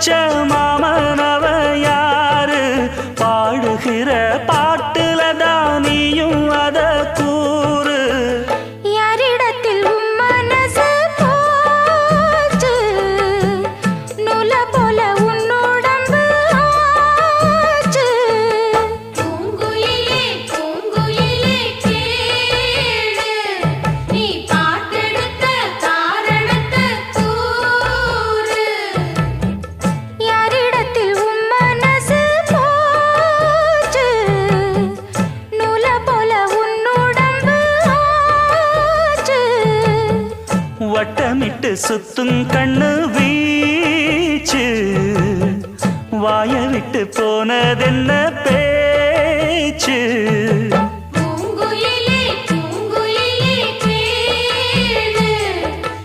வச்ச மாமனவ யாரு பாடுகிற பாட்டுல தானியும் அத கூறு யாரிடத்தில் உம் மனசு போச்சு நூல போல உன்னுடம்பு ஆச்சு பூங்குயிலே பூங்குயிலே கேளு நீ பாட்டெடுத்த காரணத்தை கூறு யாரிடத்தில் உம் மனசு போச்சு நூல போல உன்னுடம்பு ஆச்சு வட்டமிட்டு சுத்தும் கண்ணு வீச்சு வாய விட்டு போனதென்ன பேச்சு